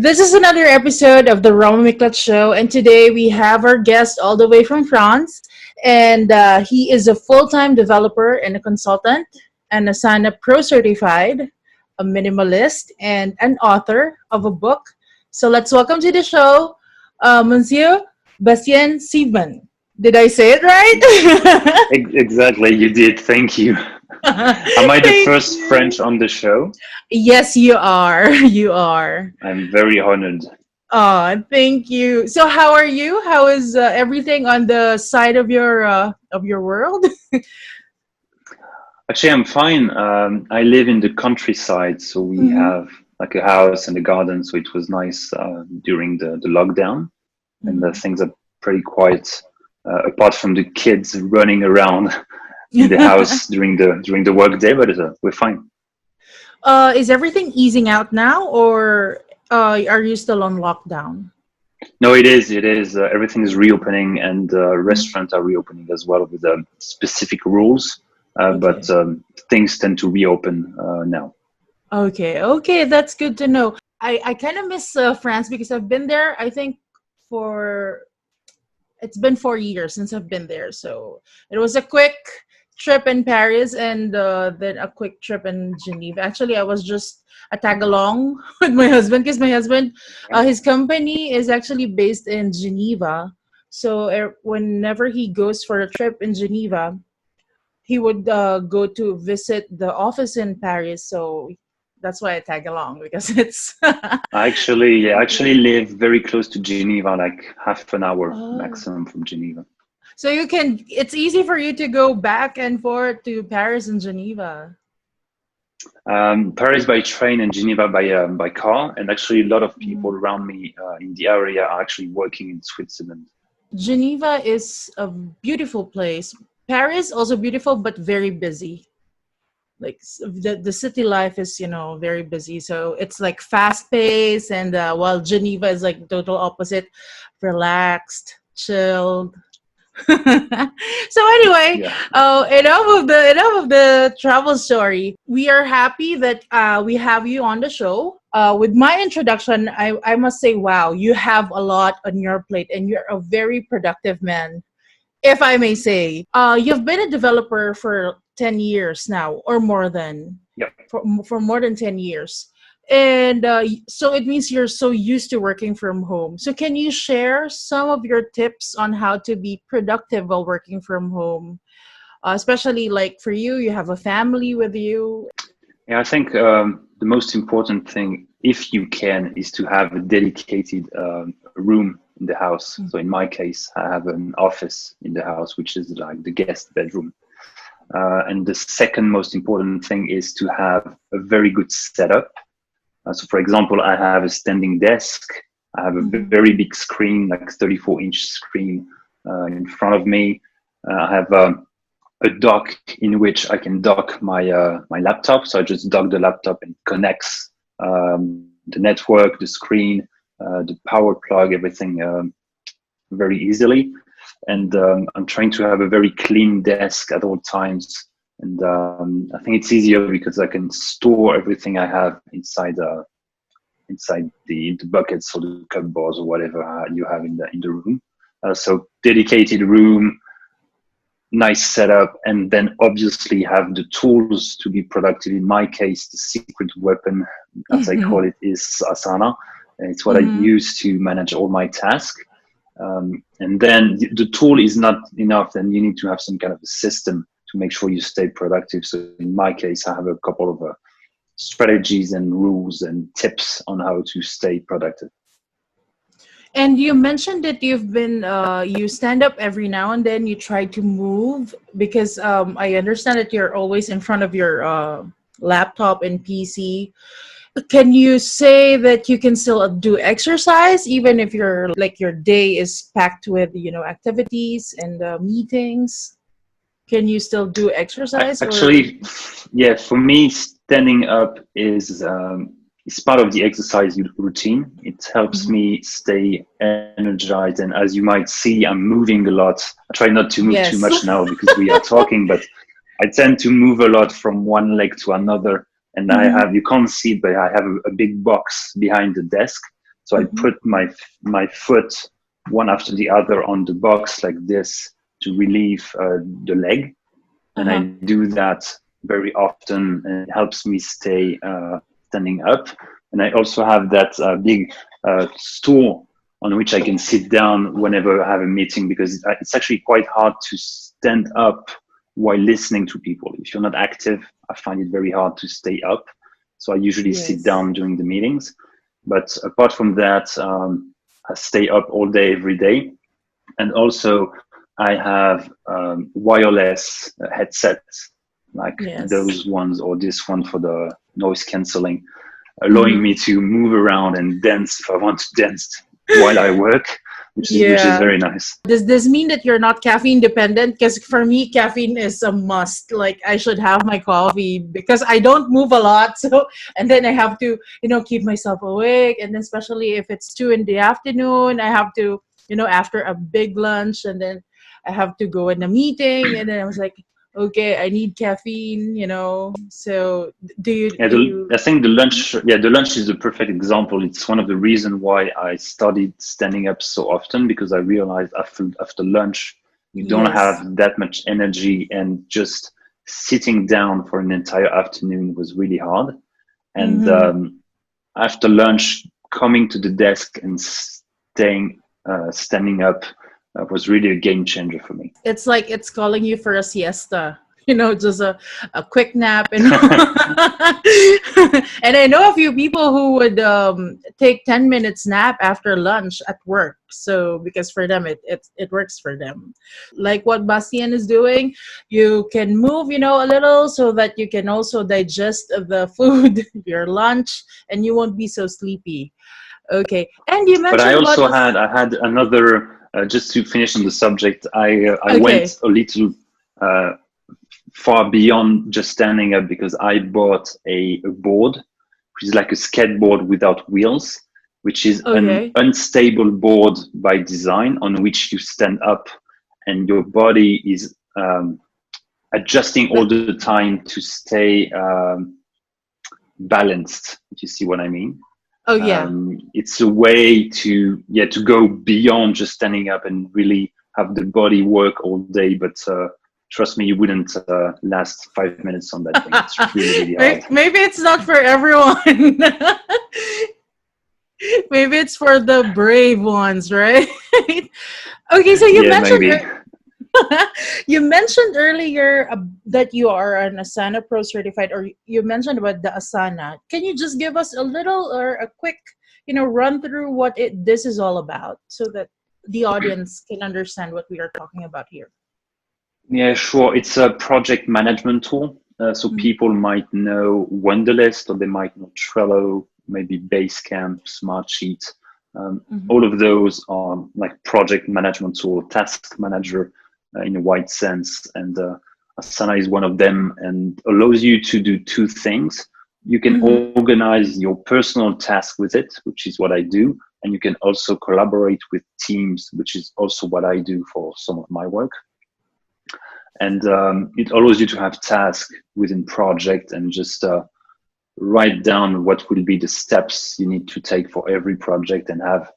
This is another episode of the Roma Miclat show, and today we have our guest all the way from France, and he is a full-time developer and a consultant, an ASANA Pro certified, a minimalist, and an author of a book. So let's welcome to the show, Monsieur Bastien Siebman. Did I say it right? Exactly, you did. Thank you. Am I the Thank first you. French on the show? Yes, you are. You are. I'm very honored. Oh, thank you. So, how are you? How is everything on the side of your world? Actually, I'm fine. I live in the countryside, so we Hmm. have like a house and a garden, so it was nice during the lockdown, and things are pretty quiet, apart from the kids running around in the house during the work day, but we're fine. Is everything easing out now, or are you still on lockdown? No, it is. It is. Everything is reopening, and Mhm. restaurants are reopening as well with specific rules. But Okay. things tend to reopen now. Okay. Okay. That's good to know. I kind of miss France because I've been there. I think for it's been 4 years since I've been there. So it was a quick trip in Paris and then a quick trip in Geneva. Actually, I was just a tag along with my husband because my husband, Okay. his company is actually based in Geneva. So whenever he goes for a trip in Geneva, he would go to visit the office in Paris. So that's why I tag along because it's. I actually live very close to Geneva, like half an hour Oh. maximum from Geneva. So it's easy for you to go back and forth to Paris and Geneva. Paris by train and Geneva by car, and actually a lot of people Mhm. around me in the area are actually working in Switzerland. Geneva is a beautiful place. Paris also beautiful, but very busy. Like the city life is very busy. So it's like fast paced, and while Geneva is like total opposite, relaxed, chilled. So anyway, Yeah. enough of the travel story. We are happy that we have you on the show. With my introduction, I must say, wow, you have a lot on your plate, and you're a very productive man, if I may say. You've been a developer for 10 years now, or more than Yeah. for more than 10 years. And so it means you're so used to working from home. So can you share some of your tips on how to be productive while working from home? Especially like for you, you have a family with you. Yeah, I think the most important thing, if you can, is to have a dedicated room in the house. So in my case, I have an office in the house, which is like the guest bedroom. And the second most important thing is to have a very good setup. So for example, I have a standing desk. I have a Mhm. very big screen, like 34-inch screen in front of me. I have a dock in which I can dock my laptop. So I just dock the laptop and connects the network, the screen, the power plug, everything very easily. And I'm trying to have a very clean desk at all times. And I think it's easier because I can store everything I have inside the buckets or the cupboards or whatever you have in the room. So dedicated room, nice setup, and then obviously have the tools to be productive. In my case, the secret weapon, as I call it, is Asana. And it's what I Mhm. use to manage all my tasks. And then the tool is not enough. Then you need to have some kind of a system to make sure you stay productive. So in my case, I have a couple of strategies and rules and tips on how to stay productive. And you mentioned that you stand up every now and then. You try to move because I understand that you're always in front of your laptop and PC. Can you say that you can still do exercise even if your day is packed with activities and meetings? Can you still do exercise or? Actually, yeah, for me, standing up is part of the exercise routine. It helps Mhm. me stay energized, and as you might see, I'm moving a lot. I try not to move too Yes. much now because we are talking, but I tend to move a lot from one leg to another. And I Mhm. have, you can't see it, but I have a big box behind the desk. So I put my foot one after the other on the box like this to relieve the leg. And I do that very often, and it helps me stay standing up. And I also have that big stool on which I can sit down whenever I have a meeting, because it's actually quite hard to stand up while listening to people. If you're not active, I find it very hard to stay up. So I usually sit down during the meetings. But apart from that, I stay up all day, every day. And also I have wireless headsets, like those ones or this one for the noise cancelling, allowing me to move around and dance if I want to dance while I work, which is very nice. Does this mean that you're not caffeine dependent? Because for me, caffeine is a must. Like, I should have my coffee because I don't move a lot. So, and then I have to, keep myself awake. And then especially if it's 2 p.m, I have to, after a big lunch, and then I have to go in a meeting. And then I was like, okay, I need caffeine, So I think the lunch is the perfect example. It's one of the reasons why I studied standing up so often, because I realized after lunch, you don't have that much energy, and just sitting down for an entire afternoon was really hard. And after lunch, coming to the desk and standing up was really a game changer for me. It's like it's calling you for a siesta, just a quick nap. And and I know a few people who would take 10 minutes nap after lunch at work. So because for them, it works for them. Like what Bastien is doing, you can move, a little so that you can also digest the food, your lunch, and you won't be so sleepy. Okay. And you mentioned But I had another, just to finish on the subject, I went a little far beyond just standing up, because I bought a board, which is like a skateboard without wheels, which is an unstable board by design, on which you stand up and your body is adjusting all the time to stay balanced, if you see what I mean. It's a way to go beyond just standing up and really have the body work all day. But trust me, you wouldn't last 5 minutes on that thing. It's really, really hard. Maybe it's not for everyone. Maybe it's for the brave ones, right? Okay, so you mentioned you mentioned earlier that you are an ASANA Pro certified, or you mentioned about the ASANA. Can you just give us a little or a quick, run through what this is all about, so that the audience can understand what we are talking about here? Yeah, sure. It's a project management tool. So people might know Wunderlist, or they might know Trello, maybe Basecamp, Smartsheet. All of those are like project management tool, task manager in a wide sense. And ASANA is one of them, and allows you to do two things. You can organize your personal task with it, which is what I do. And you can also collaborate with teams, which is also what I do for some of my work. And it allows you to have tasks within project, and just write down what will be the steps you need to take for every project, and have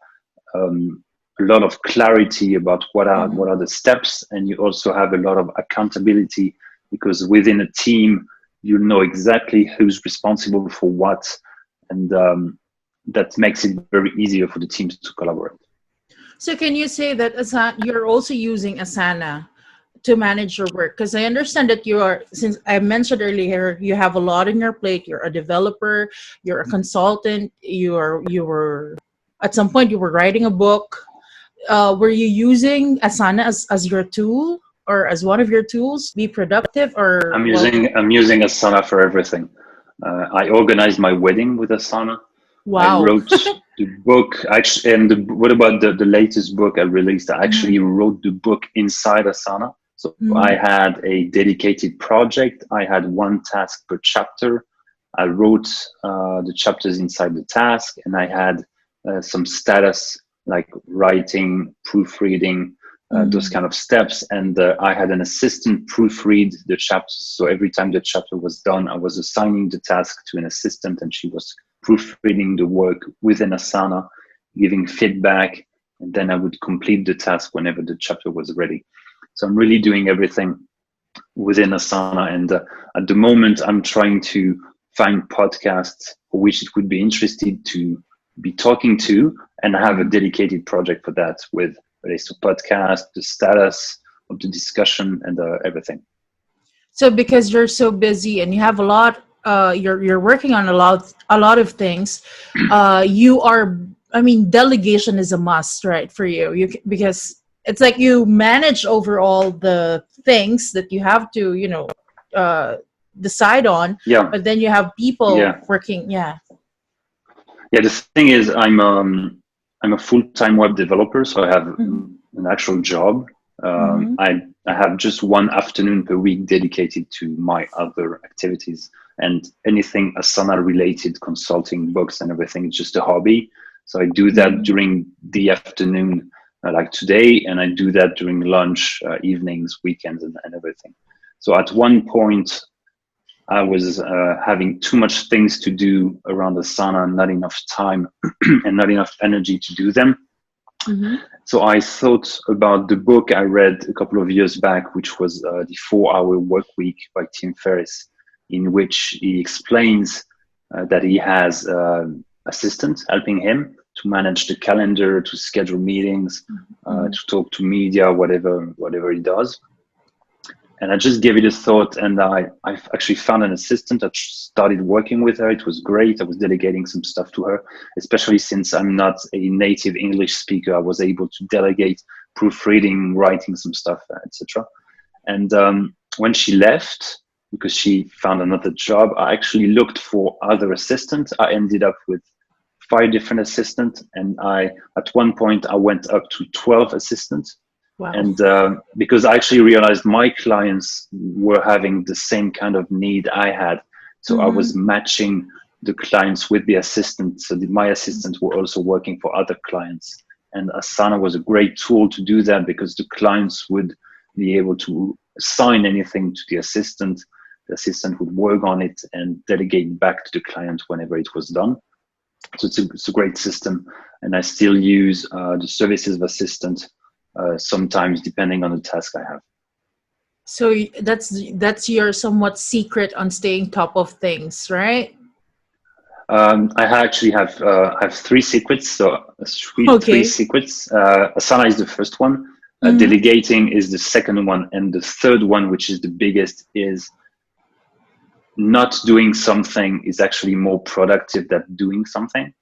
a lot of clarity about what are the steps. And you also have a lot of accountability, because within a team, you know exactly who's responsible for what, and that makes it very easier for the teams to collaborate. So can you say that you're also using ASANA to manage your work? Because I understand that you are, since I mentioned earlier, you have a lot on your plate. You're a developer, you're a consultant, you were at some point you were writing a book. Were you using ASANA as your tool, or as one of your tools? Be productive, or I'm using ASANA for everything. I organized my wedding with ASANA. Wow. I wrote the book, actually, and what about the latest book I released? I actually wrote the book inside ASANA. So I had a dedicated project. I had one task per chapter. I wrote the chapters inside the task, and I had some status like writing, proofreading, those kind of steps. And I had an assistant proofread the chapters. So every time the chapter was done, I was assigning the task to an assistant, and she was proofreading the work within ASANA. giving feedback, and then I would complete the task whenever the chapter was ready. So I'm really doing everything within Asana, and at the moment I'm trying to find podcasts for which it would be interested to be talking to, and I have a dedicated project for that with relates to podcast, the status of the discussion, and everything. So because you're so busy and you have a lot, you're working on a lot of things. You are, I mean, delegation is a must, right, for you. Because it's like you manage over all the things that you have to, decide on. Yeah, But then you have people yeah, working. Yeah. yeah. The thing is, I'm a full-time web developer, so I have Mm-hmm. an actual job. Mm-hmm. I have just one afternoon per week dedicated to my other activities, and anything Asana related, consulting, books, and everything, it's just a hobby. So I do that Mm-hmm. during the afternoon, like today, and I do that during lunch, evenings, weekends, and everything. So at one point, I was having too much things to do around Asana, not enough time and not enough energy to do them. Mm-hmm. So I thought about the book I read a couple of years back, which was The 4-Hour Work Week by Tim Ferriss, in which he explains that he has assistants helping him to manage the calendar, to schedule meetings, Mm-hmm. to talk to media, whatever he does. And I just gave it a thought, and I actually found an assistant. I started working with her. It was great. I was delegating some stuff to her, especially since I'm not a native English speaker. I was able to delegate proofreading, writing some stuff, etc. And when she left, because she found another job, I actually looked for other assistants. I ended up with 5 different assistants, and at one point I went up to 12 assistants. Wow. And because I actually realized my clients were having the same kind of need I had, so I Mm-hmm. was matching the clients with the assistants. So my assistants were also working for other clients, and Asana was a great tool to do that, because the clients would be able to assign anything to the assistant. The assistant would work on it and delegate back to the client whenever it was done. So it's a great system, and I still use the services of assistant sometimes, depending on the task I have. So that's your somewhat secret on staying top of things, right? I actually have 3 secrets. So three Okay. secrets. Asana is the first one. Mm-hmm. Delegating is the second one, and the third one, which is the biggest, is not doing something is actually more productive than doing something.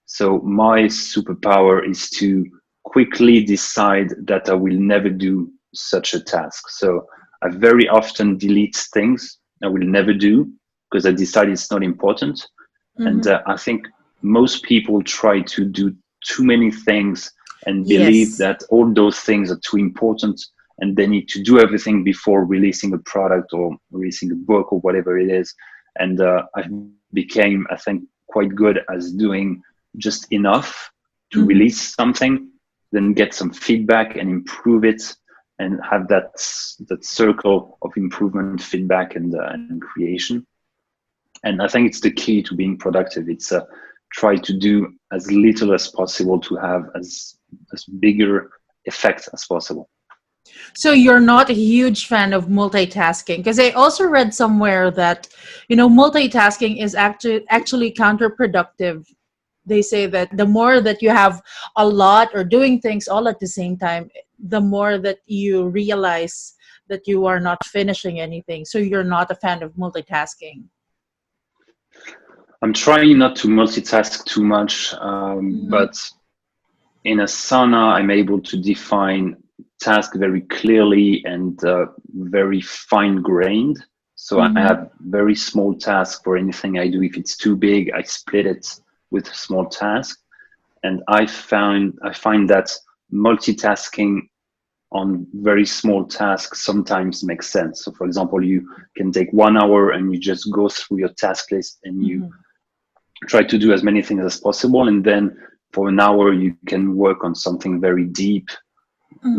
So my superpower is to quickly decide that I will never do such a task. So I very often delete things I will never do because I decide it's not important. And Mm-hmm. I think most people try to do too many things and believe Yes. that all those things are too important, and they need to do everything before releasing a product or releasing a book or whatever it is. And I became, I think, quite good as doing just enough to Mm-hmm. release something, then get some feedback and improve it, and have that circle of improvement, feedback, and creation. And I think it's the key to being productive. It's try to do as little as possible to have as bigger effect as possible. So you're not a huge fan of multitasking, because I also read somewhere that, multitasking is actually counterproductive. They say that the more that you have a lot or doing things all at the same time, the more that you realize that you are not finishing anything. So you're not a fan of multitasking. I'm trying not to multitask too much, Mm-hmm. but in Asana, I'm able to define tasks very clearly and very fine-grained. So I Mm-hmm. have very small tasks for anything I do. If it's too big, I split it with small tasks. And I find that multitasking on very small tasks sometimes makes sense. So for example, you can take 1 hour and you just go through your task list and you Mm-hmm. try to do as many things as possible. And then for an hour, you can work on something very deep,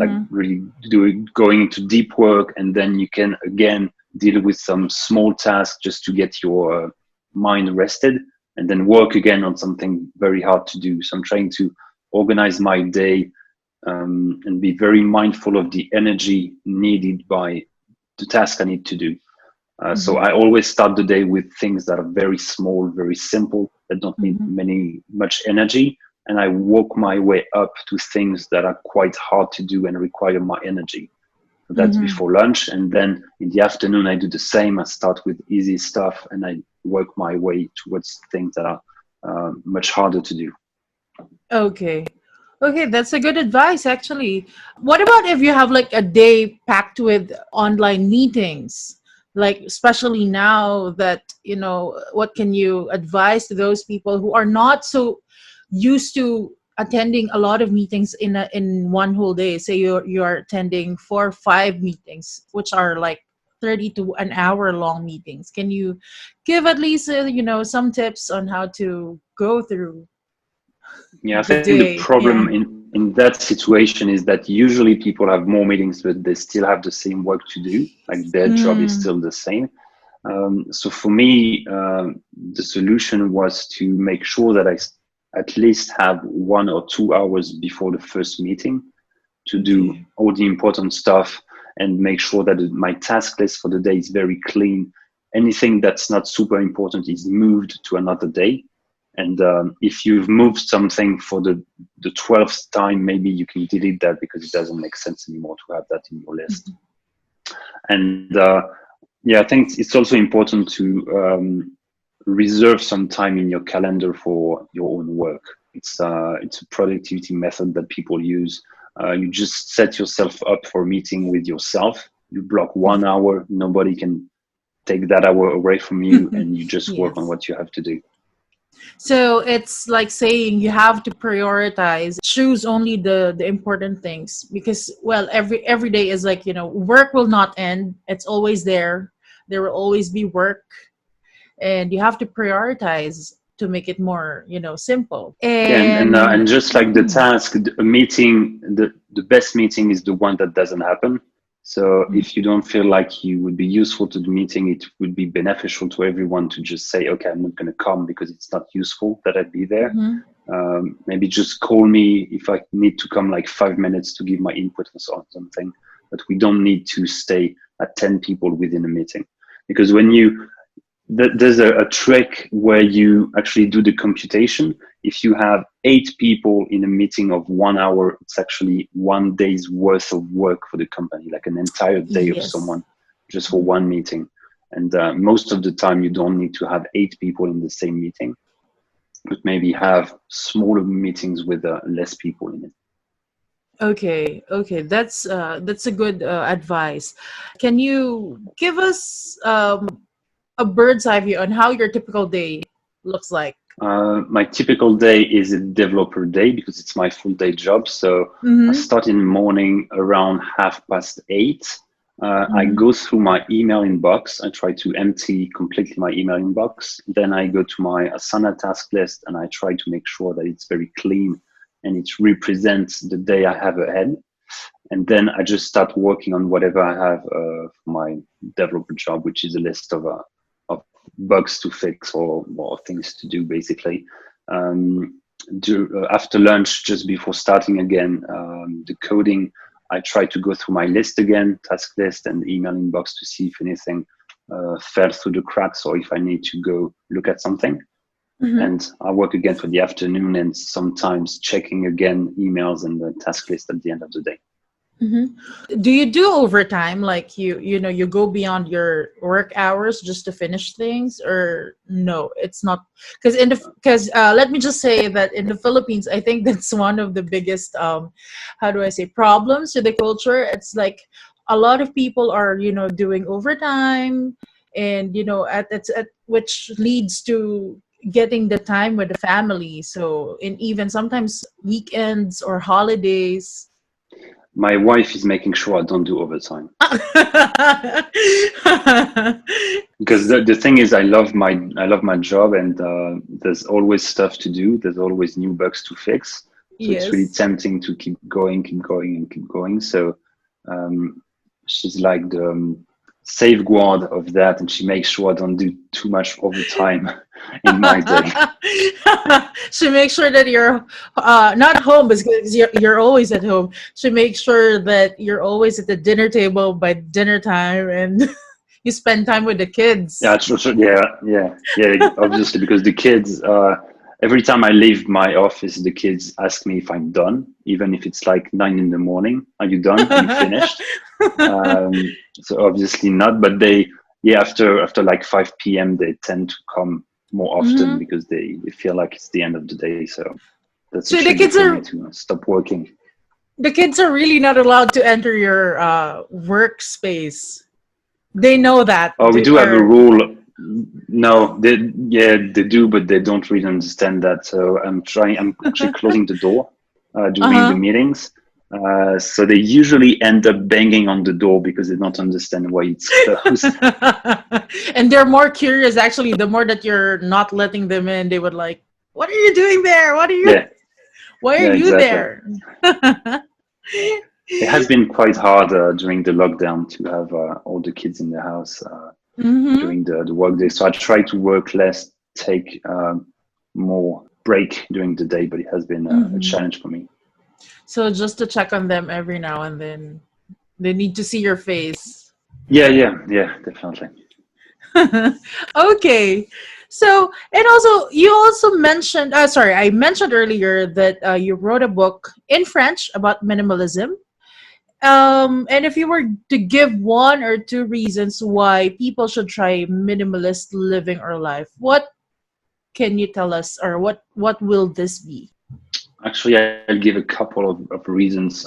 like Mm-hmm. really going into deep work. And then you can again deal with some small tasks just to get your mind rested, and then work again on something very hard to do. So I'm trying to organize my day, and be very mindful of the energy needed by the task I need to do. So Mm-hmm. I always start the day with things that are very small, very simple, that don't need Mm-hmm. much energy. And I work my way up to things that are quite hard to do and require my energy. So that's Mm-hmm. before lunch. And then in the afternoon, I do the same. I start with easy stuff and I work my way towards things that are much harder to do. Okay. Okay, that's a good advice actually. What about if you have like a day packed with online meetings? Like especially now that, what can you advise to those people who are not so used to attending a lot of meetings in one whole day? Say you're attending 4 or 5 meetings, which are like 30 to an hour long meetings. Can you give at least some tips on how to go through Yeah, I the think the day? Yeah. problem in that situation is that usually people have more meetings, but they still have the same work to do. Like their job is Mm, still the same. So for me, the solution was to make sure that at least have 1 or 2 hours before the first meeting to do okay. all the important stuff and make sure that my task list for the day is very clean. Anything that's not super important is moved to another day. And if you've moved something for the 12th time, maybe you can delete that because it doesn't make sense anymore to have that in your list. And yeah, I think it's also important to reserve some time in your calendar for your own work. It's a productivity method that people use. You just set yourself up for a meeting with yourself. You block 1 hour. Nobody can take that hour away from you, and you just work on Yes. what you have to do. So it's like saying you have to prioritize, choose only the important things because well every day is like, work will not end. It's always there. There will always be work and you have to prioritize to make it more, simple. Yeah, and And just like the task, a meeting, the best meeting is the one that doesn't happen. So if you don't feel like you would be useful to the meeting, it would be beneficial to everyone to just say, okay, I'm not going to come because it's not useful that I'd be there. Mhm. Maybe just call me if I need to come like 5 minutes to give my input on something. But we don't need to stay at 10 people within a meeting because when there's a trick where you actually do the computation. If you have 8 people in a meeting of 1 hour, it's actually 1 day's worth of work for the company, like an entire day of Yes. someone just for one meeting. And most of the time, you don't need to have 8 people in the same meeting, but maybe have smaller meetings with less people in it. Okay, okay, that's a good advice. Can you give us a bird's eye view on how your typical day looks like? My typical day is a developer day because it's my full day job. So I Mm-hmm. start in the morning around 8:30. I Mm-hmm. go through my email inbox. I try to empty completely my email inbox. Then I go to my Asana task list and I try to make sure that it's very clean and it represents the day I have ahead. And then I just start working on whatever I have for my developer job, which is a list of bugs to fix or things to do, basically. After lunch, just before starting again, the coding, I try to go through my list again, task list and email inbox to see if anything fell through the cracks or if I need to go look at something. Mm-hmm. And I work again for the afternoon and sometimes checking again emails and the task list at the end of the day. Mm-hmm. Do you do overtime? Like you go beyond your work hours just to finish things, or no? It's not because let me just say that in the Philippines, I think that's one of the biggest how do I say problems to the culture. It's like a lot of people are doing overtime, and at which leads to getting the time with the family. So in even sometimes weekends or holidays. My wife is making sure I don't do overtime because the thing is I love my job and there's always stuff to do. There's always new bugs to fix. So it's really Yes. tempting to keep going and keep going. So um, she's like safeguard of that, and she makes sure I don't do too much overtime in my day. She makes sure that you're not home because you're always at home. She makes sure that you're always at the dinner table by dinner time and you spend time with the Yeah, kids. yeah. Obviously, because the kids, every time I leave my office, the kids ask me if I'm done, even if it's like 9 in the morning. Are you done? Are you finished? So obviously not, but yeah, after like 5 p.m., they tend to come more often Hmm. because they feel like it's the end of the day. So that's a So the trigger kids for me are to stop working. the kids are really not allowed to enter your workspace. They know that. Oh, we Do, do have a or rule. No, they do, but they don't really understand that. So I'm actually closing the door during the uh-huh. meetings. So they usually end up banging on the door because they don't understand why it's closed. And they're more curious actually the more that you're not letting them in. They would like, what are you doing there? What are you Yeah, why are yeah, you exactly. there? It has been quite hard during the lockdown to have all the kids in the house Hmm. during the work day. So I try to work less, take more break during the day, but it has been a Hmm. challenge for me. So just to check on them every now and then. They need to see your face. Yeah, definitely. Okay. So, and also, you also mentioned, sorry, I mentioned earlier that you wrote a book in French about minimalism. And if you were to give one or two reasons why people should try minimalist living or life, what can you tell us, or what will this be? Actually, I'll give a couple of reasons.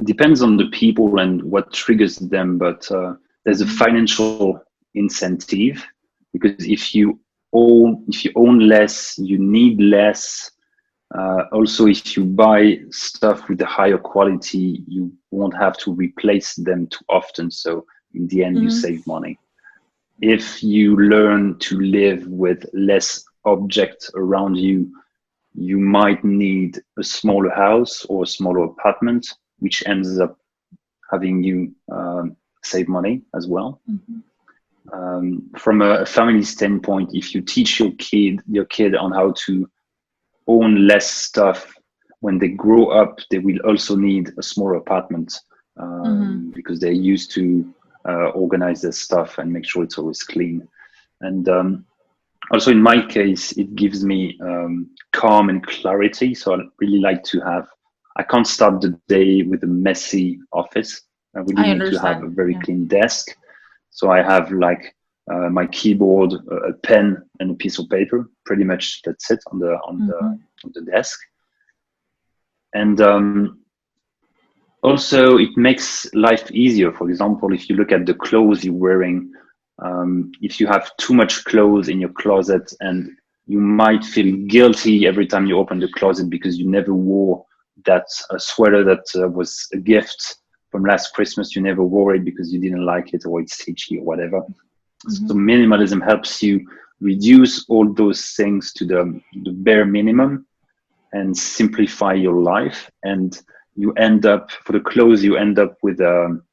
Depends on the people and what triggers them, but there's a Mhm. financial incentive because if you own less, you need less. Also, if you buy stuff with a higher quality, you won't have to replace them too often. So in the end, you Mhm. save money. If you learn to live with less objects around you, you might need a smaller house or a smaller apartment, which ends up having you save money as well. Mhm. From a family standpoint, if you teach your kid on how to own less stuff, when they grow up, they will also need a smaller apartment Mhm. because they're used to organize their stuff and make sure it's always clean. And also, in my case, it gives me calm and clarity. So I really like to have. I can't start the day with a messy office. I really I need to have a understand. very Yeah. clean desk. So I have like my keyboard, a pen, and a piece of paper. Pretty much that's it on Mhm. the desk. And also, it makes life easier. For example, if you look at the clothes you're wearing, if you have too much clothes in your closet and you might feel guilty every time you open the closet because you never wore that sweater that was a gift from last Christmas. You never wore it because you didn't like it or it's itchy or whatever. So Mhm. minimalism helps you reduce all those things to the bare minimum and simplify your life. And you end up, for the clothes, you end up with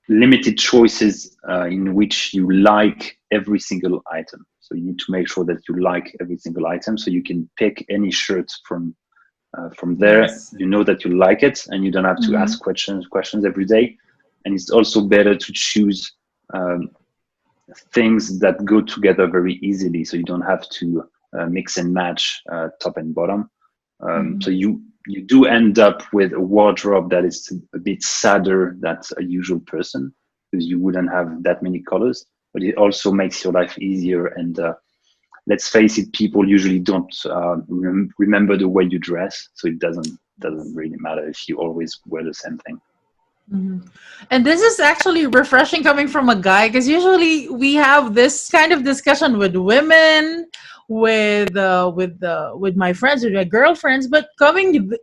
limited choices in which you like every single item. So you need to make sure that you like every single item so you can pick any shirt from there. Yes. You know that you like it and you don't have to Mhm. ask questions every day. And it's also better to choose um, things that go together very easily so you don't have to mix and match top and bottom. So Mhm. you do end up with a wardrobe that is a bit sadder than a usual person because you wouldn't have that many colors, but it also makes your life easier. And let's face it, people usually don't remember the way you dress, so it doesn't really matter if you always wear the same thing. Mhm. And this is actually refreshing coming from a guy because usually we have this kind of discussion with women, with my friends, with my girlfriends. But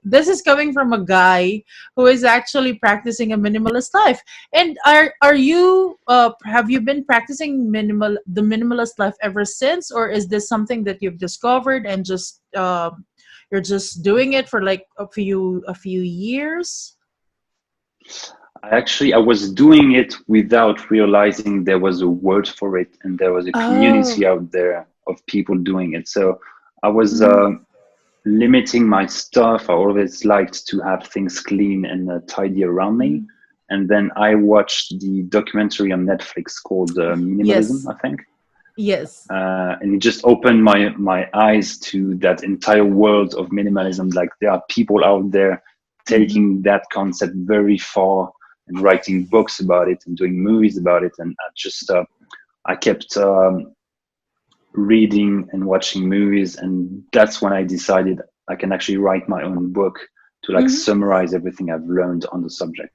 this is coming from a guy who is actually practicing a minimalist life. And are you have you been practicing the minimalist life ever since, or is this something that you've discovered and just you're just doing it for like a few years? I was doing it without realizing there was a word for it, and there was a Oh. community out there of people doing it. So I was Mm-hmm. limiting my stuff. I always liked to have things clean and tidy around me. And then I watched the documentary on Netflix called Minimalism, Yes. I think. Yes. And it just opened my eyes to that entire world of minimalism. Like there are people out there Mm-hmm. taking that concept very far and writing books about it and doing movies about it. And I kept reading and watching movies, and that's when I decided I can actually write my own book to like Mm-hmm. summarize everything I've learned on the subject.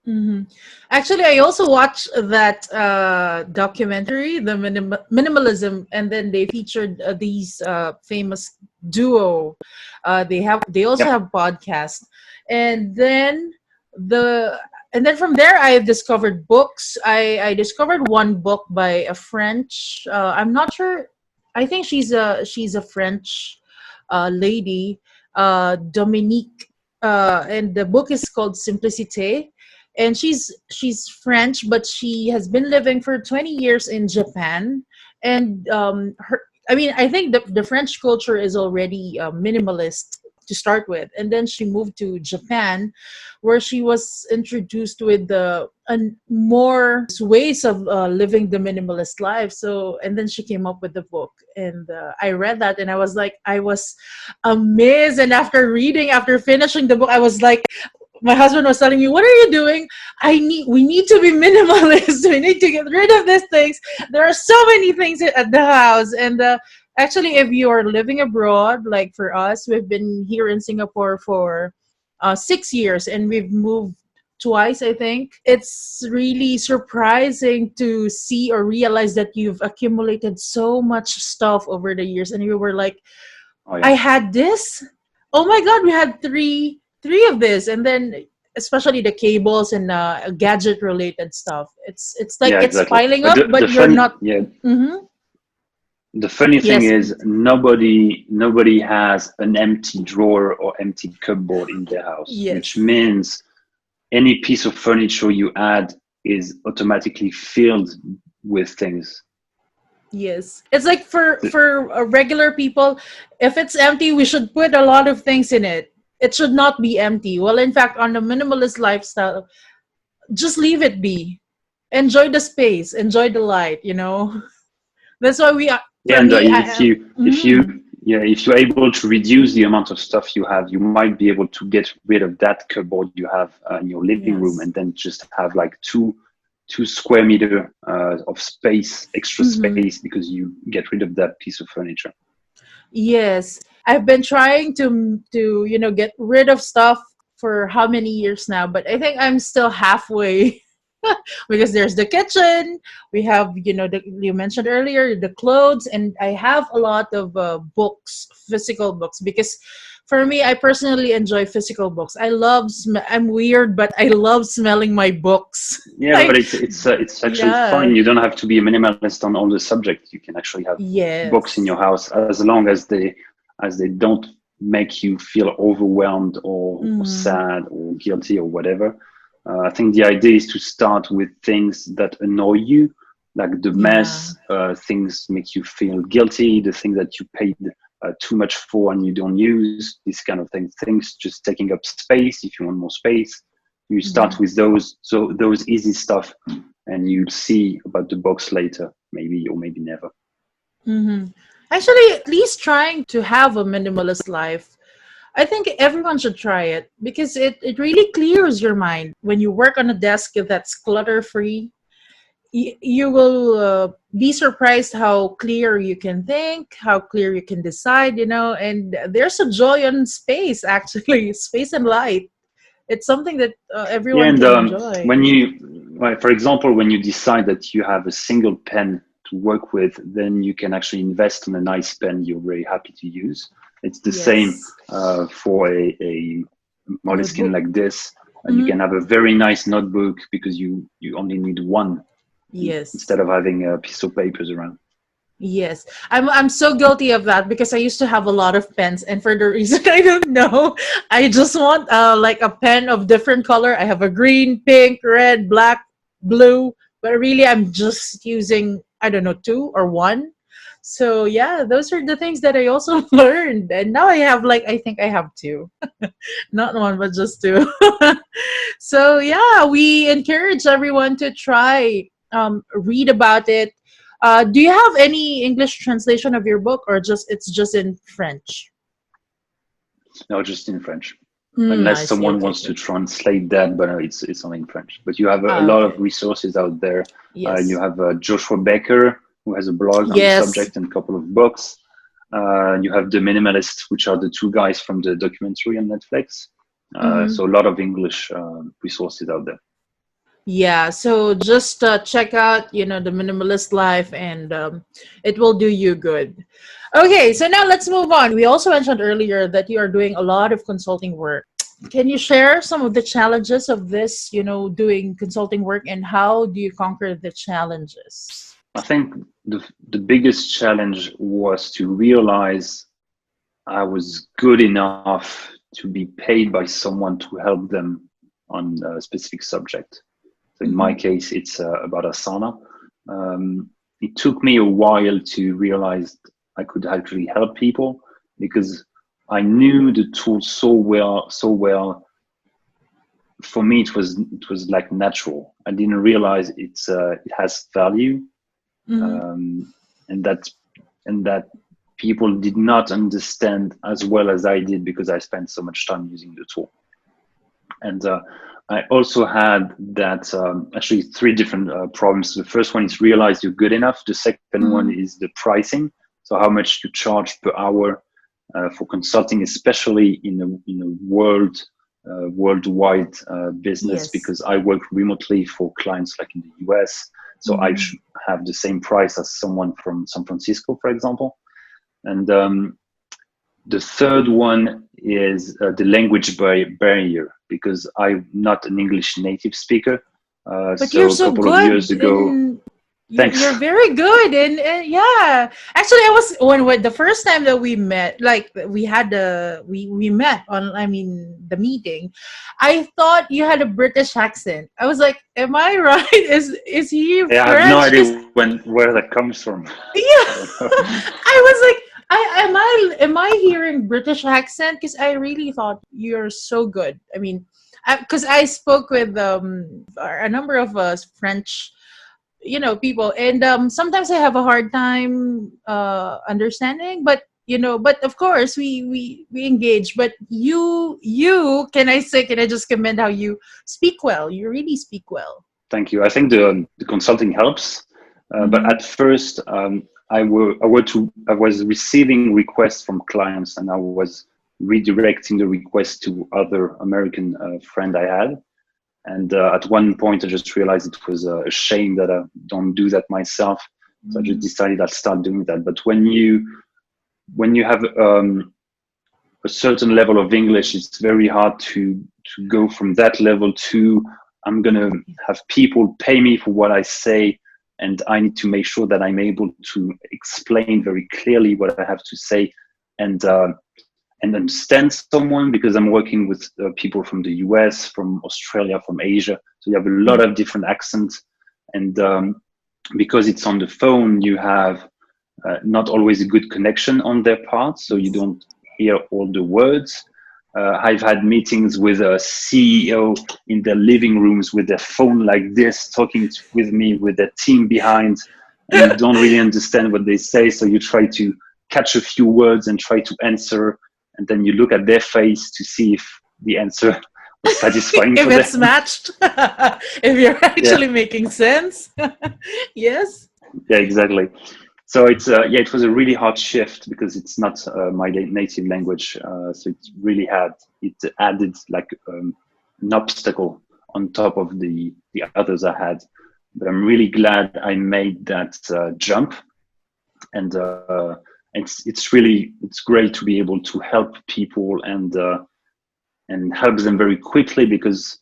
Mm-hmm. Actually, I also watched that documentary, the minimalism, and then they featured these famous duo. They also Yep. have podcast, and then the and then from there I discovered books. I discovered one book by a French. I'm not sure. I think she's a French lady, Dominique, and the book is called Simplicité, and she's French, but she has been living for 20 years in Japan. And I mean, I think the French culture is already minimalist to start with, and then she moved to Japan, where she was introduced with the more ways of living the minimalist life. So, and then she came up with the book, and I read that, and I was amazed. And after finishing the book, I was like, my husband was telling me, "What are you doing? We need to be minimalist. We need to get rid of these things. There are so many things at the house." And actually, if you are living abroad, like for us, we've been here in Singapore for 6 years, and we've moved twice, I think. It's really surprising to see or realize that you've accumulated so much stuff over the years, and you were like, Oh I yeah. had this. Oh my god, we had three of this, and then especially the cables and gadget related stuff. It's like Yeah, it's exactly. piling But up, the but you're funny, not. yeah, Mm-hmm. the funny thing Yes, is please. nobody has an empty drawer or empty cupboard in their house, which Yes, means any piece of furniture you add is automatically filled with things. yes. It's like for regular people, if it's empty, we should put a lot of things in it. It should not be empty. Well, in fact, on the minimalist lifestyle, just leave it be. Enjoy the space, enjoy the light. That's why we are. Yeah, For and me, I am. Mhm. if you're able to reduce the amount of stuff you have, you might be able to get rid of that cupboard you have in your living room, Yes. and then just have like two square meter of space, extra Mm-hmm. space, because you get rid of that piece of furniture. Yes, I've been trying to get rid of stuff for how many years now, but I think I'm still halfway. Because there's the kitchen, we have you mentioned earlier the clothes, and I have a lot of books, physical books, because for me, I personally enjoy physical books. I'm weird, but I love smelling my books. Yeah, but Like, it's actually yeah, fine. You don't have to be a minimalist on all the subjects. You can actually have books in yes. your house as long as they don't make you feel overwhelmed or Mm-hmm. sad or guilty or whatever. I think the idea is to start with things that annoy you, like the Yeah. mess. Things make you feel guilty. The things that you paid too much for and you don't use. These kind of things. Things just taking up space. If you want more space, you Mm-hmm. start with those. So those easy stuff, and you'll see about the box later, maybe or maybe never. Mm-hmm. Actually, at least trying to have a minimalist life, I think everyone should try it because it really clears your mind. When you work on a desk that's clutter free, you will be surprised how clear you can think, how clear you can decide, and there's a joy on space, actually, space and light. It's something that Yeah, everyone and can enjoy. when you, like, for example, when you decide that you have a single pen to work with, then you can actually invest in a nice pen you're very happy to use. It's the same Yes. for a Moleskine Notebook. like this. You Hmm. can have a very nice notebook because you only need one Yes. instead of having a piece of papers around. Yes, I'm so guilty of that because I used to have a lot of pens, and for the reason I don't know, I just want like a pen of different color. I have a green, pink, red, black, blue, but really I'm just using, I don't know, two or one. So yeah, those are the things that I also learned, and now I have like, I think I have two, not one but just two. So yeah, we encourage everyone to try read about it. Do you have any English translation of your book, or just it's just in French? No, just in French. I Unless see. someone Okay, wants to good. translate that, but it's only in French. But you have a lot of Okay. resources out there. You Yes. have Joshua Baker, who has a blog on the Yes. subject and a couple of books. You have The Minimalist, which are the two guys from the documentary on Netflix. Mm-hmm. So a lot of English resources out there. Yeah. So just check out, the minimalist life, and it will do you good. Okay. So now let's move on. We also mentioned earlier that you are doing a lot of consulting work. Can you share some of the challenges of this, doing consulting work, and how do you conquer the challenges? I think the biggest challenge was to realize I was good enough to be paid by someone to help them on a specific subject. So in my Mm-hmm. case, it's about ASANA. It took me a while to realize I could actually help people because I knew the tool so well. For me, it was like natural. I didn't realize it has value, Mm-hmm. um, and that and that people did not understand as well as I did because I spent so much time using the tool. And I also had that actually three different problems. The first one is realize you're good enough. The second one Mm-hmm. is the pricing. So how much you charge per hour for consulting, especially in a worldwide business, Yes. because I work remotely for clients like in the US. So I Mm-hmm. should have the same price as someone from San Francisco, for example. And the third one is the language barrier, because I'm not an English native speaker. But you're So a so couple of years good ago, in you're thanks. very good, and yeah. Actually, I was when the first time that we met, like we had we met on, I mean, the meeting. I thought you had a British accent. I was like, am I right? Is he Yeah, I have no French? idea Because where that comes from. yeah, I don't know. I was like, am I hearing British accent? Because I really thought you're so good. I mean, because I spoke with a number of us French, people, and sometimes I have a hard time understanding, but but of course we engage. But you can I just commend how you speak well. You really speak well. Thank you. I think the consulting helps, but Mm-hmm. at first I was receiving requests from clients, and I was redirecting the request to other American friend I had. And at one point, I just realized it was a shame that I don't do that myself. So I just Mm-hmm. decided I'll start doing that. But when you have a certain level of English, it's very hard to go from that level to I'm gonna have people pay me for what I say, and I need to make sure that I'm able to explain very clearly what I have to say, and uh, and understand someone, because I'm working with people from the US, from Australia, from Asia. So you have a lot of different accents, and because it's on the phone, you have not always a good connection on their part, so you don't hear all the words. I've had meetings with a CEO in their living rooms with their phone like this, talking with me with their team behind, and you don't really understand what they say. So you try to catch a few words and try to answer, and then you look at their face to see if the answer was satisfying If for it's them. matched, if you're Yeah, actually making sense. Yes. yeah, exactly. So it was a really hard shift because it's not my native language. So it added like an obstacle on top of the others I had. But I'm really glad I made that jump, and it's great to be able to help people and help them very quickly, because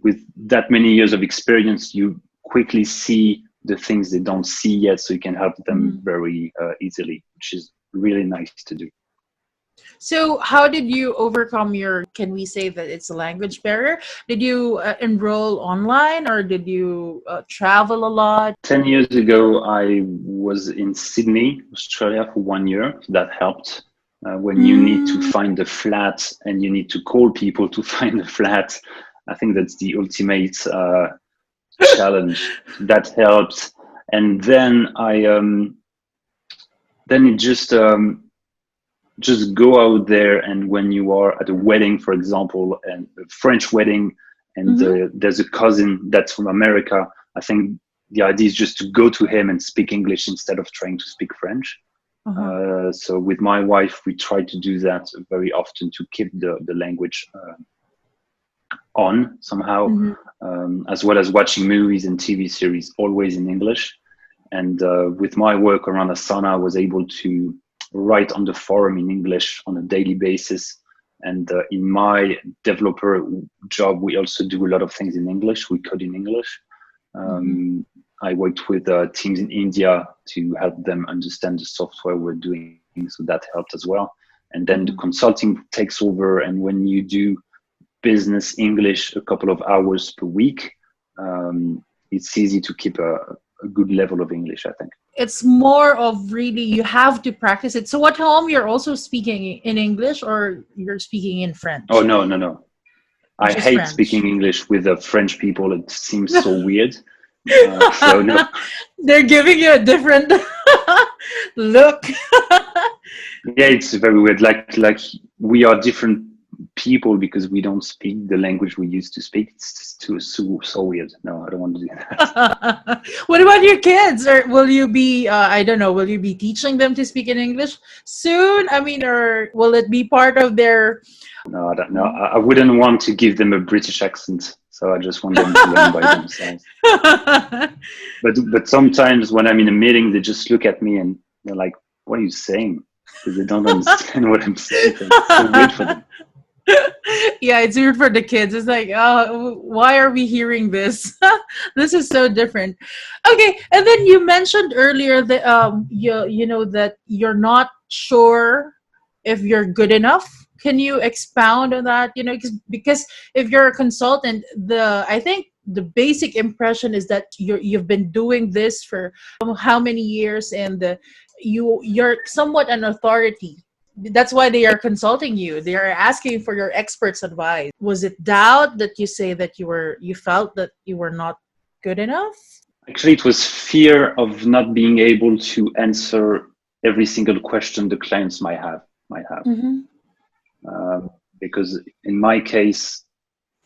with that many years of experience, you quickly see the things they don't see yet, so you can help them Mhm. very easily, which is really nice to do. So, how did you overcome your, can we say that it's a language barrier? Did you enroll online or did you travel a lot? 10 years ago, I was in Sydney, Australia for 1 year. That helped. When you need to Mm, find a flat and you need to call people to find a flat, I think that's the ultimate challenge. That helped. And then then it just go out there, and when you are at a wedding, for example, and a French wedding, and mhm, there's a cousin that's from America, I think the idea is just to go to him and speak English instead of trying to speak French. uh-huh, So with my wife, we try to do that very often to keep the language on somehow, mhm, as well as watching movies and TV series always in English. And with my work around ASANA, I was able to write on the forum in English on a daily basis. And in my developer job, we also do a lot of things in English. We code in English. mhm, Um, I worked with teams in India to help them understand the software we're doing, so that helped as well. And then the mhm. consulting takes over, and when you do business English a couple of hours per week, it's easy to keep a good level of English, I think. It's more of really you have to practice it. So, at home, you're also speaking in English or you're speaking in Oh, French? no, no, no. I Just hate French. speaking English with French people. It seems so weird. So no, They're giving you a different look. yeah, it's very weird. Like we are different people because we don't speak the language we used to speak. It's just so weird. No, I don't want to do that. What about your kids? Or will you be, I don't know, will you be teaching them to speak in English soon? I mean, or will it be part of their. No, I don't know. I wouldn't want to give them a British accent, so I just want them to learn by themselves. But sometimes when I'm in a meeting, they just look at me and they're like, "What are you saying?" Because they don't understand what I'm saying. It's so weird for them. Yeah, it's weird for the kids. It's like, oh, why are we hearing this? This is so different. Okay, and then you mentioned earlier that you know that you're not sure if you're good enough. Can you expound on that? You know, because if you're a consultant, the I think the basic impression is that you've been doing this for how many years, and you're somewhat an authority. That's why they are consulting you. They are asking for your expert's advice. Was it doubt that you say that you felt that you were not good enough? Actually, it was fear of not being able to answer every single question the clients might have. Mm-hmm. Because in my case,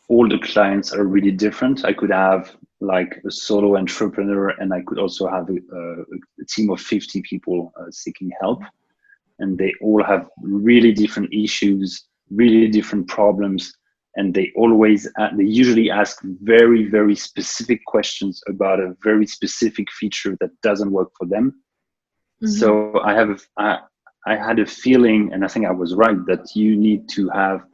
all the clients are really different. I could have like a solo entrepreneur, and I could also have a team of 50 people seeking help, and they all have really different issues, really different problems, and they usually ask very specific questions about a very specific feature that doesn't work for them. Mm-hmm. So I had a feeling, and I think I was right, that you need to have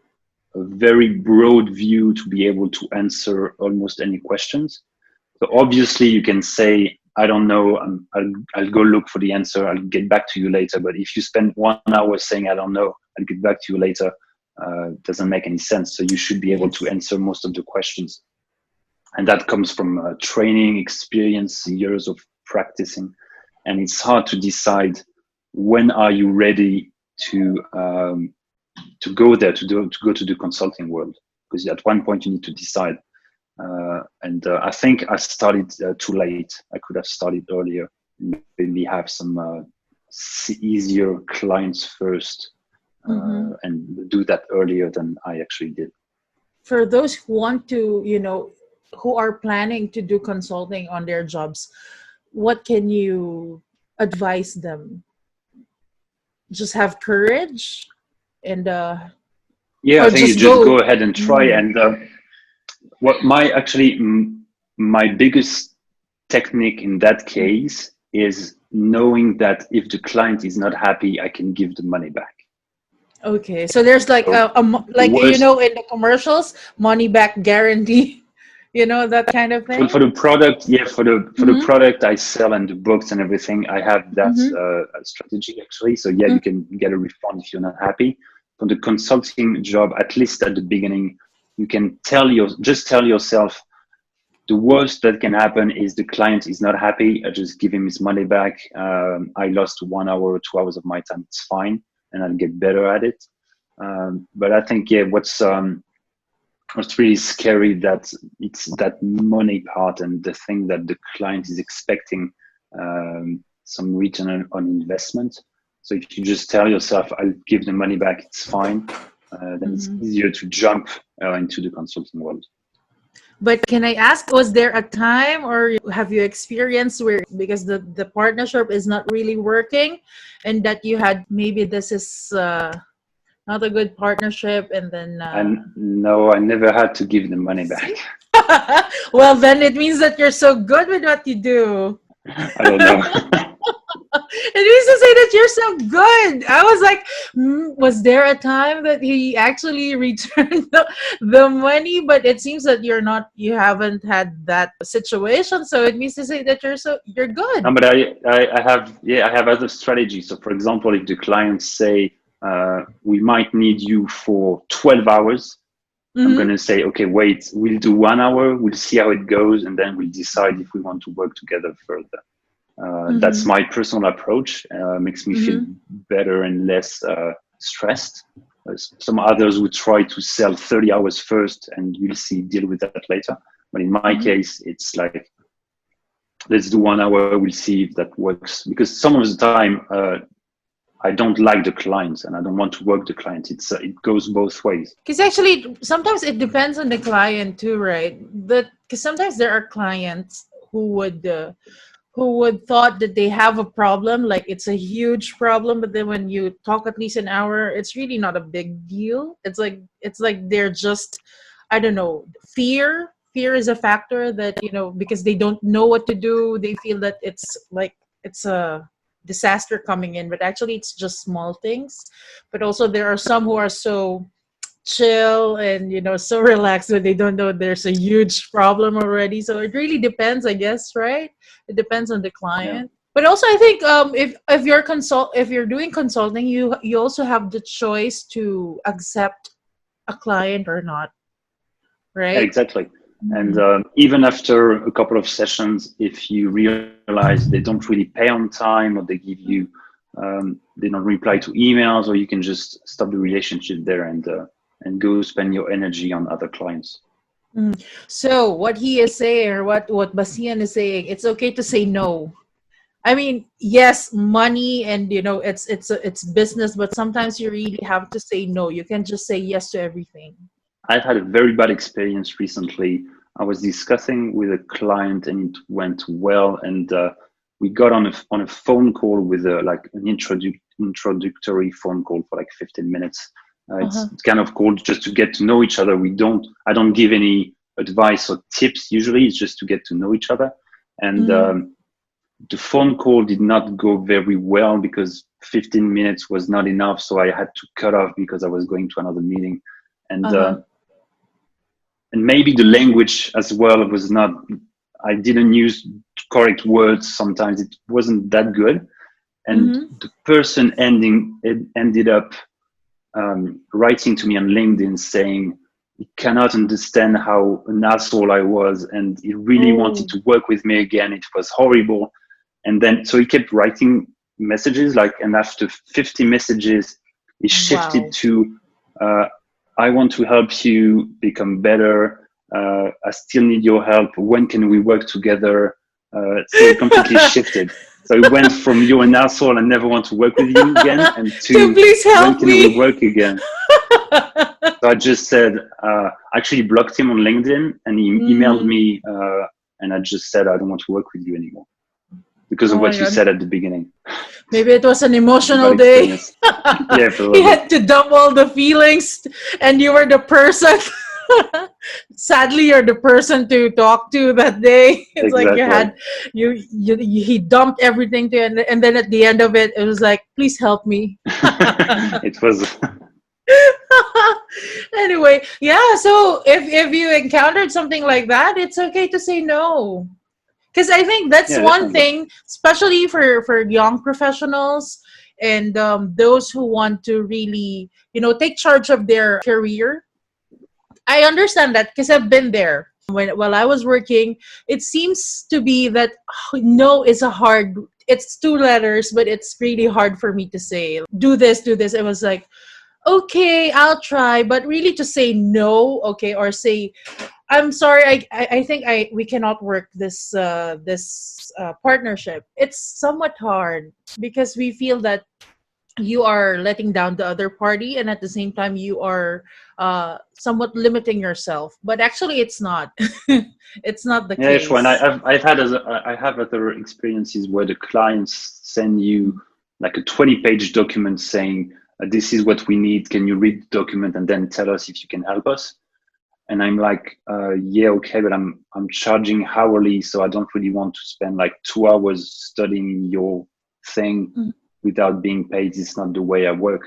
a very broad view to be able to answer almost any questions. So obviously you can say, I don't know, I'll go look for the answer, I'll get back to you later. But if you spend 1 hour saying, I don't know, I'll get back to you later, doesn't make any sense. So you should be able to Yes. answer most of the questions. And that comes from training, experience, years of practicing. And it's hard to decide when are you ready to go there, to go to the consulting world, because at one point you need to decide. And I think I started too late. I could have started earlier, maybe have some easier clients first, Mm-hmm. and do that earlier than I actually did. For those who want to, who are planning to do consulting on their jobs, what can you advise them? Just have courage and Yeah, I or think you just just go go. ahead and try. Mm. And what my biggest technique in that case is knowing that if the client is not happy, I can give the money back. Okay, so there's like So like worst, in the commercials, money back guarantee. You know, that kind of For thing. the product, yeah, for the Mm-hmm. product I sell and the books and everything, I have that Mm-hmm. strategy actually. So yeah, you can get a refund if you're not happy. For the consulting job, at least at the beginning, you can just tell yourself the worst that can happen is the client is not happy. I just give him his money back. I lost 1 hour or 2 hours of my time. It's fine, and I'll get better at it. But I think yeah, what's really scary that it's that money part and the thing that the client is expecting some return on investment. So if you just tell yourself, I'll give the money back, it's fine, then it's Mm-hmm. easier to jump into the consulting world. But can I ask, was there a time or have you experienced where because the partnership is not really working and that you had maybe this is not a good partnership and then And no, I never had to give the money back. see? Well, then it means that you're so good with what you do. I don't know. It means to say that you're so good. I was like, was there a time that he actually returned the money? But it seems that you haven't had that situation. So it means to say that you're good. No, but I have other strategies. So for example, if the clients say we might need you for 12 hours, I'm going Mm-hmm. to say, okay, wait, we'll do 1 hour, we'll see how it goes, and then we'll decide if we want to work together further. That's Mm-hmm. my personal approach. Makes me feel Mm-hmm. better and less stressed. Some others would try to sell 30 hours first, and we'll see, deal with that later. But in my Mm-hmm. case, it's like, let's do 1 hour, we'll see if that works. Because some of the time, I don't like the client and I don't want to work the client. It goes both ways. Because actually, sometimes it depends on the client too, right? Because sometimes there are clients who would thought that they have a problem, like it's a huge problem, but then when you talk at least an hour, it's really not a big deal. It's like they're just, I don't know, fear is a factor that, because they don't know what to do, they feel that it's like it's a disaster coming in, but actually it's just small things. But also there are some who are so chill and so relaxed that they don't know there's a huge problem already. So it really depends, I guess, right? It depends on the Yeah, client. But also I think if you're doing consulting, you also have the choice to accept a client or not, right? exactly. And Mhm. even after a couple of sessions, if you realize they don't really pay on time or they don't reply to emails, or you can just stop the relationship there and go spend your energy on other clients. So what he is saying, or what Bastien is saying, it's okay to say no. I mean, yes, money and it's business, but sometimes you really have to say no. You can't just say yes to everything. I've had a very bad experience recently. I was discussing with a client and it went well, and we got on a phone call with like an introductory phone call for like 15 minutes. It's Uh-huh. kind of called just to get to know each other. I don't give any advice or tips usually. It's just to get to know each other. And Mm-hmm. the phone call did not go very well because 15 minutes was not enough. So I had to cut off because I was going to another meeting. And Uh-huh. maybe the language as well was not, I didn't use correct words. Sometimes it wasn't that good. And Mm-hmm. the person ended up writing to me on LinkedIn saying he cannot understand how an asshole I was, and he really wanted Oh, to work with me again. It was horrible. And then so he kept writing messages, like, and after 50 messages he shifted wow. to uh, I want to help you become better. I still need your help. When can we work together? So it completely shifted. So it went from you're an asshole and never want to work with you again, and To to please when help can we me. work again? So I just said, actually blocked him on LinkedIn, and he emailed Mm. me, and I just said, I don't want to work with you anymore because of Oh my what you god. said at the beginning. Maybe it was an It's a bad emotional day. experience. Yeah, He probably. had to dump all the feelings and you were the person. Sadly, you're the person to talk to that day. It's like Exactly. he dumped everything to you, and then at the end of it, it was like, please help me. It was. Anyway, anyway, yeah. So if you encountered something like that, it's okay to say no. Because I think that's Yeah, one definitely. thing, especially for young professionals and those who want to really, take charge of their career. I understand that because I've been there. While I was working, it seems to be that no is a hard. It's two letters, but it's really hard for me to say. Do this, do this. It was like, okay, I'll try, but really to say no, okay, or say I'm sorry. I think we cannot work this partnership. It's somewhat hard because we feel that you are letting down the other party, and at the same time you are somewhat limiting yourself. But actually, it's not. It's not the Yeah, sure. And case. I have other experiences where the clients send you like a 20-page document saying, "This is what we need. Can you read the document and then tell us if you can help us?" And I'm like, yeah, okay, but I'm charging hourly, so I don't really want to spend like 2 hours studying your thing Mhm. without being paid. It's not the way I work.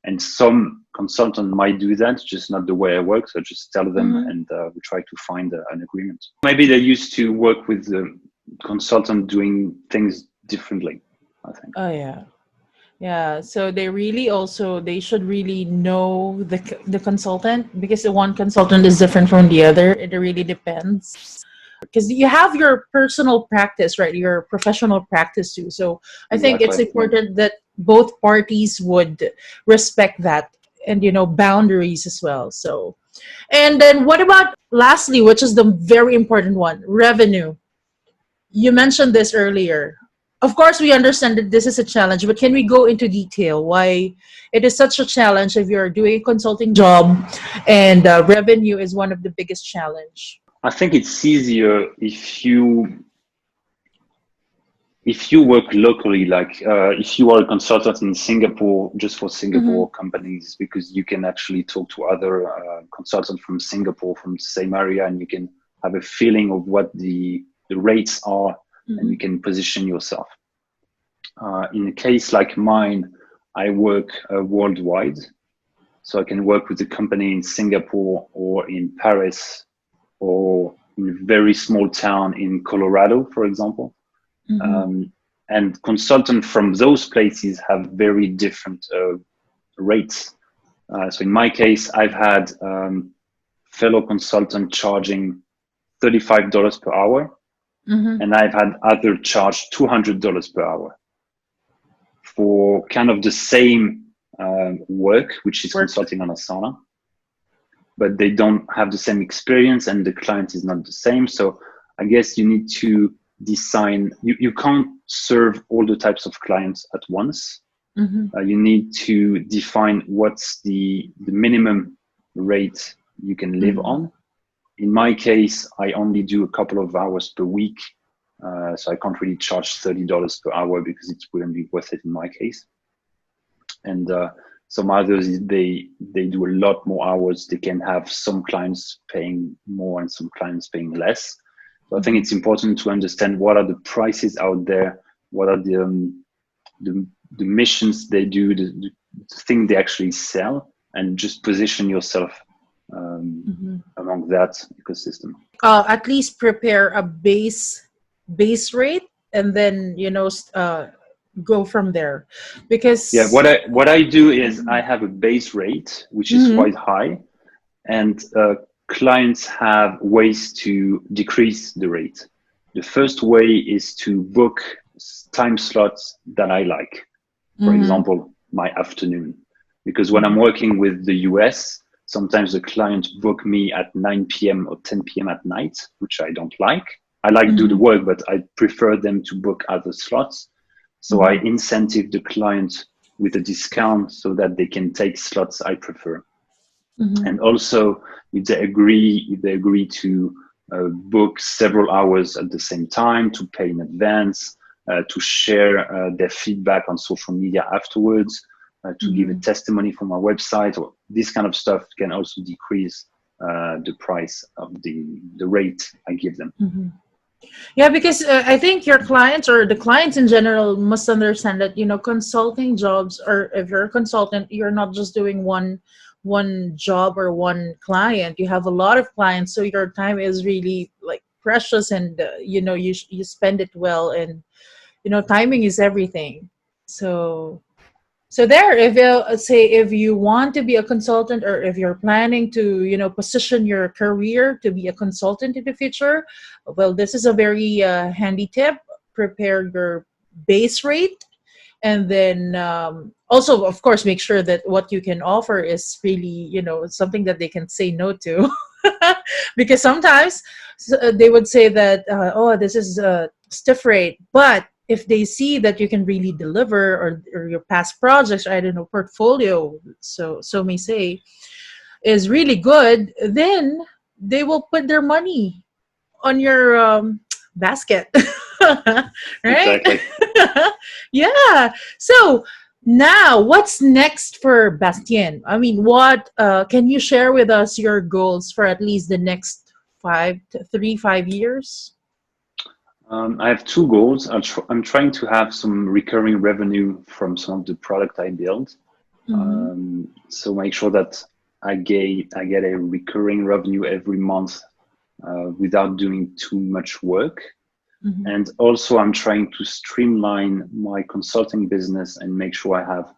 And some consultant might do that, just not the way I work. So I just tell them, Mhm. and we try to find an agreement. Maybe they used to work with the consultant doing things differently, I think. Oh yeah. Yeah, so they should really know the consultant, because the one consultant is different from the other. It really depends, because you have your personal practice, right? Your professional practice too. So I think it's Exactly. Yeah. important that both parties would respect that, and boundaries as well. So, and then what about lastly, which is the very important one, revenue? You mentioned this earlier. Of course, we understand that this is a challenge, but can we go into detail why it is such a challenge if you're doing a consulting job and revenue is one of the biggest challenge? I think it's easier if you work locally, like if you are a consultant in Singapore, just for Mm-hmm. Singapore companies, because you can actually talk to other consultants from Singapore from the same area, and you can have a feeling of what the rates are, and Mm-hmm. you can position yourself. In a case like mine, I work worldwide, so I can work with a company in Singapore or in Paris or in a very small town in Colorado, for example. Mm-hmm. Um, and consultants from those places have very different rates. So in my case, I've had fellow consultant charging $35 per hour, Mm-hmm. and I've had other charge $200 per hour for kind of the same work, which is Work. consulting on ASANA, but they don't have the same experience and the client is not the same. So I guess you need to design, you can't serve all the types of clients at once. Mm-hmm. You need to define what's the minimum rate you can live Mm-hmm. on. In my case, I only do a couple of hours per week. So I can't really charge $30 per hour because it wouldn't be worth it in my case. And some others, they do a lot more hours. They can have some clients paying more and some clients paying less. So I think Mm-hmm. it's important to understand what are the prices out there, what are the missions they do, the thing they actually sell, and just position yourself Mm-hmm. among that ecosystem. At least prepare a base rate, and then go from there, Yeah, because what I do is I have a base rate which is Mhm. quite high, and clients have ways to decrease the rate. The first way is to book time slots that I like. For Mhm. example, my afternoon, because when I'm Mhm. working with the US, sometimes the client book me at 9 p.m. or 10 p.m. at night, which I don't like. I like to do the Mhm. work, but I prefer them to book other slots. So I Mhm. incentive the client with a discount so that they can take slots I prefer. Mhm. And also, if they agree to book several hours at the same time, to pay in advance, to share their feedback on social media afterwards, to give a Mhm. testimony from our website, or this kind of stuff can also decrease the price of the rate I give them. Mhm. Yeah, because I think your clients, or the clients in general, must understand that consulting jobs, or if you're a consultant, you're not just doing one job or one client. You have a lot of clients, so your time is really like precious, and you spend it well, and timing is everything. So there, if you say if you want to be a consultant, or if you're planning to position your career to be a consultant in the future, well, this is a very handy tip. Prepare your base rate, and then also, of course, make sure that what you can offer is really something that they can say no to. Because sometimes they would say that oh, this is a stiff rate, but if they see that you can really deliver, or your past projects, I don't know, portfolio, so may say, is really good, then they will put their money on your basket. Right? Exactly. Yeah. So now, what's next for Bastien? I mean, what can you share with us your goals for at least the next 5 years? I have two goals. I'm trying to have some recurring revenue from some of the product I build. Mm-hmm. So make sure that I get a recurring revenue every month without doing too much work. Mm-hmm. And also, I'm trying to streamline my consulting business and make sure I have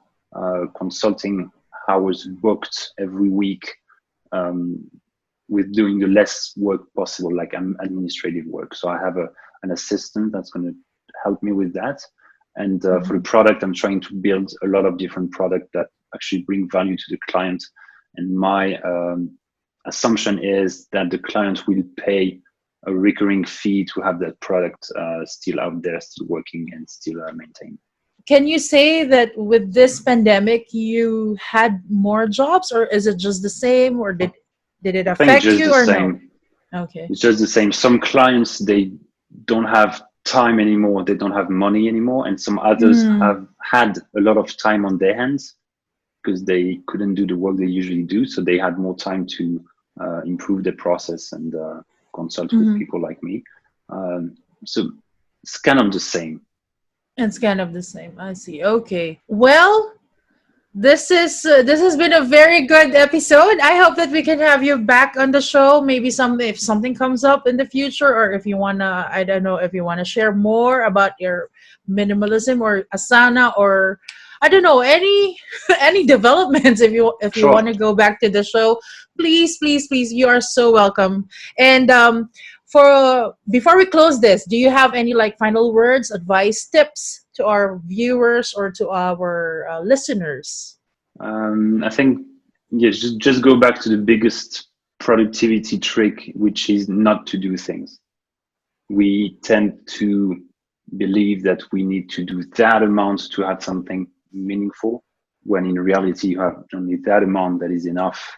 consulting hours booked every week, with doing the less work possible, like administrative work. So I have an assistant that's going to help me with that. And for the product, I'm trying to build a lot of different products that actually bring value to the client. And my assumption is that the client will pay a recurring fee to have that product still out there, still working, and still maintained. Can you say that with this pandemic, you had more jobs, or is it just the same, or did it I think affect just you, the or no? same. Okay. It's just the same. Some clients, they don't have time anymore. They don't have money anymore. And some others have had a lot of time on their hands because they couldn't do the work they usually do. So they had more time to improve their process and consult with people like me. So it's kind of the same. It's kind of the same. I see. Okay. Well, this has been a very good episode. I hope that we can have you back on the show. Maybe if something comes up in the future, or if you wanna, I don't know, if you wanna share more about your minimalism or ASANA, or I don't know, any any developments. If you Sure. want to go back to the show, please, please, please, you are so welcome. And for before we close this, do you have any like final words, advice, tips to our viewers or to our listeners? I think, yes, just go back to the biggest productivity trick, which is not to do things. We tend to believe that we need to do that amount to have something meaningful, when in reality you have only that amount that is enough,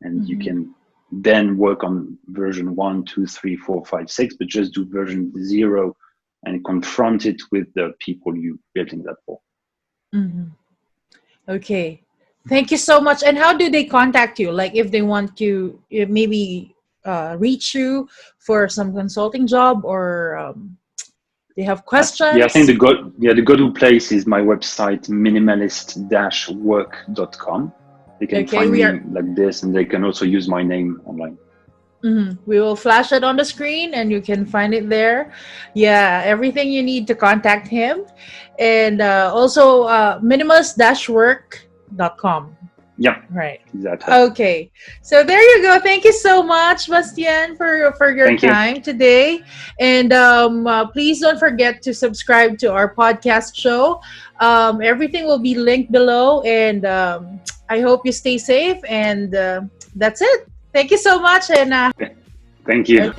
and you can then work on version 1, 2, 3, 4, 5, 6, but just do version 0 and confront it with the people you're building that for. Okay. Thank you so much. And how do they contact you? Like if they want to maybe reach you for some consulting job, or they have Yeah, I think questions? the go-to place is my website, minimalist-work.com. They can Okay, find me like this, and they can also use my name online. we will flash it on the screen, and you can find it there. Yeah, everything you need to contact him. And also minimalist-work.com. Yeah, Right. exactly. Okay. So there you go. Thank you so much, Bastien, for your Thank you. time today. And please don't forget to subscribe to our podcast show. Everything will be linked below. And I hope you stay safe. And that's it. Thank you so much. And Thank you.